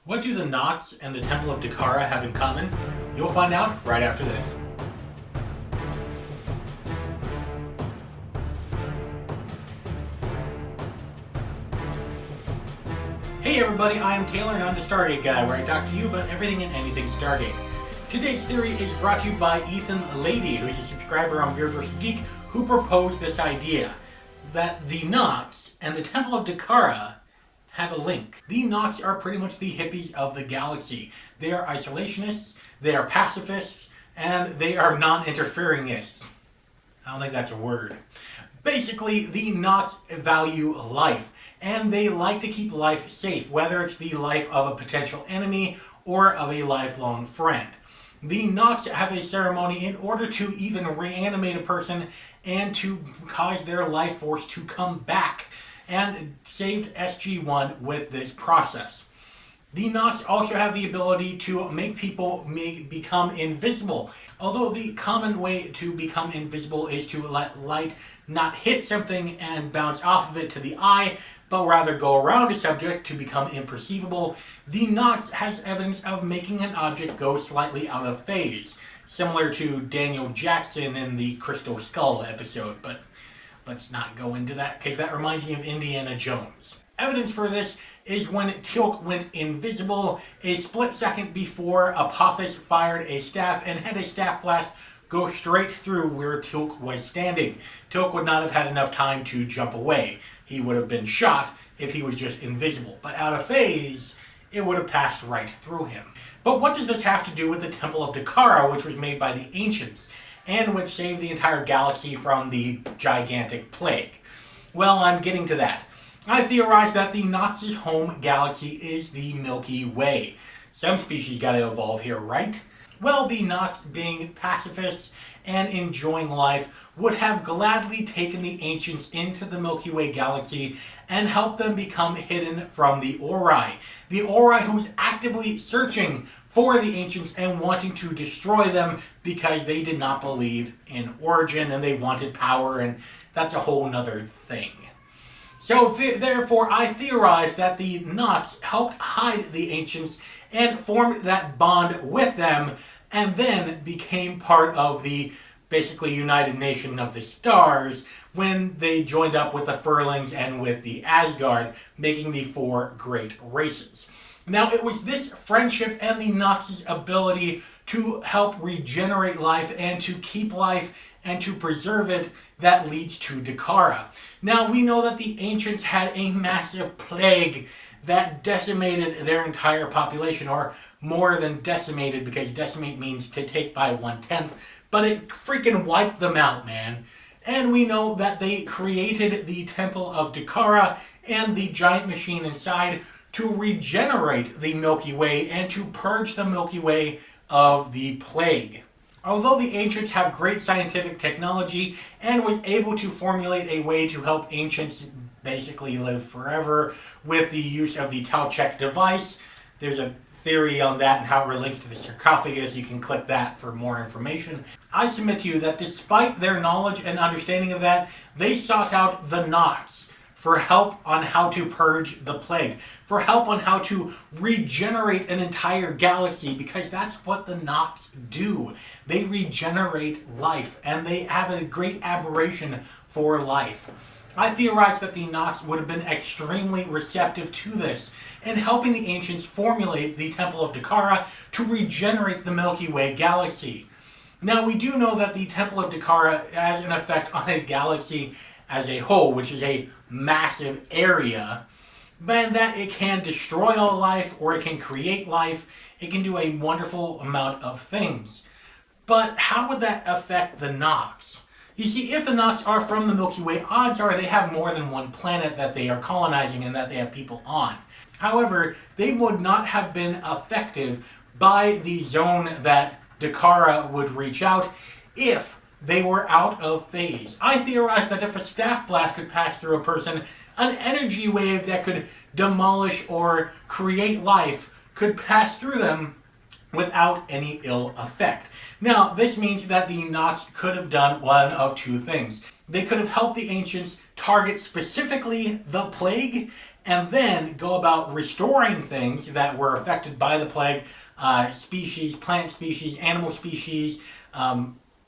What do the Knots and the Temple of Dakara have in common? You'll find out right after this. Hey everybody, I am Taylor and I'm the Stargate guy, where I talk to you about everything and anything Stargate. Today's theory is brought to you by Ethan Lady, who is a subscriber on Beard vs. Geek, who proposed this idea that the Knots and the Temple of Dakara have a link. The Knots are pretty much the hippies of the galaxy. They are isolationists, they are pacifists, and they are non-interferingists. I don't think that's a word. Basically, the Knots value life, and they like to keep life safe, whether it's the life of a potential enemy or of a lifelong friend. The Knots have a ceremony in order to even reanimate a person and to cause their life force to come back, and saved SG1 with this process. The Knots also have the ability to make people become invisible, although the common way to become invisible is to let light not hit something and bounce off of it to the eye, but rather go around a subject to become imperceivable. The Knots has evidence of making an object go slightly out of phase, similar to Daniel Jackson in the Crystal Skull episode, but let's not go into that because that reminds me of Indiana Jones. Evidence for this is when Teal'c went invisible a split second before Apophis fired a staff and had a staff blast go straight through where Teal'c was standing. Teal'c would not have had enough time to jump away. He would have been shot if he was just invisible. But out of phase, it would have passed right through him. But what does this have to do with the Temple of Dakara, which was made by the ancients, and which saved the entire galaxy from the gigantic plague? Well, I'm getting to that. I theorize that the Knots' home galaxy is the Milky Way. Some species gotta evolve here, right? Well, the Knots, being pacifists and enjoying life, would have gladly taken the ancients into the Milky Way galaxy and helped them become hidden from the Ori. The Ori who's actively searching for the ancients and wanting to destroy them because they did not believe in origin and they wanted power, and that's a whole nother thing. So therefore, I theorize that the Knots helped hide the ancients and formed that bond with them, and then became part of the basically United Nation of the Stars when they joined up with the Furlings and with the Asgard, making the four great races. Now, it was this friendship and the Knots' ability to help regenerate life and to keep life and to preserve it that leads to Dakara. Now, we know that the ancients had a massive plague that decimated their entire population, or more than decimated, because decimate means to take by 1/10, but it freaking wiped them out, man. And we know that they created the Temple of Dakara and the giant machine inside to regenerate the Milky Way and to purge the Milky Way of the plague. Although the ancients have great scientific technology and was able to formulate a way to help ancients basically live forever with the use of the Talchek device, there's a theory on that and how it relates to the sarcophagus. You can click that for more information. I submit to you that despite their knowledge and understanding of that, they sought out the Knots for help on how to purge the plague, for help on how to regenerate an entire galaxy, because that's what the Knots do. They regenerate life, and they have a great admiration for life. I theorize that the Knots would have been extremely receptive to this, in helping the ancients formulate the Temple of Dakara to regenerate the Milky Way galaxy. Now, we do know that the Temple of Dakara has an effect on a galaxy as a whole, which is a massive area, but that it can destroy all life or it can create life. It can do a wonderful amount of things. But how would that affect the Knots? You see, if the Knots are from the Milky Way, odds are they have more than one planet that they are colonizing and that they have people on. However, they would not have been effective by the zone that Dakara would reach out if they were out of phase. I theorize that if a staff blast could pass through a person, an energy wave that could demolish or create life could pass through them without any ill effect. Now, this means that the Knots could have done one of two things. They could have helped the ancients target specifically the plague and then go about restoring things that were affected by the plague, species, plant species, animal species,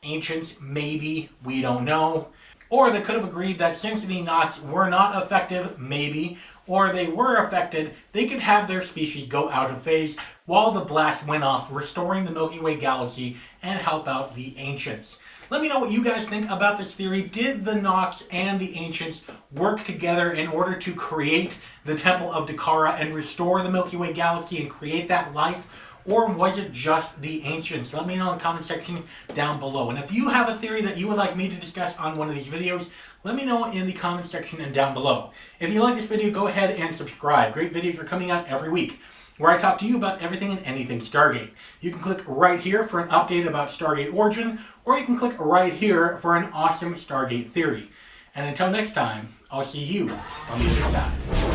ancients, maybe, we don't know. Or they could have agreed that since the Nox were not effective, maybe, or they were affected, they could have their species go out of phase while the blast went off, restoring the Milky Way galaxy and help out the ancients. Let me know what you guys think about this theory. Did the Nox and the ancients work together in order to create the Temple of Dakara and restore the Milky Way galaxy and create that life? Or was it just the ancients? Let me know in the comment section down below. And if you have a theory that you would like me to discuss on one of these videos, let me know in the comment section and down below. If you like this video, go ahead and subscribe. Great videos are coming out every week, where I talk to you about everything and anything Stargate. You can click right here for an update about Stargate origin, or you can click right here for an awesome Stargate theory. And until next time, I'll see you on the other side.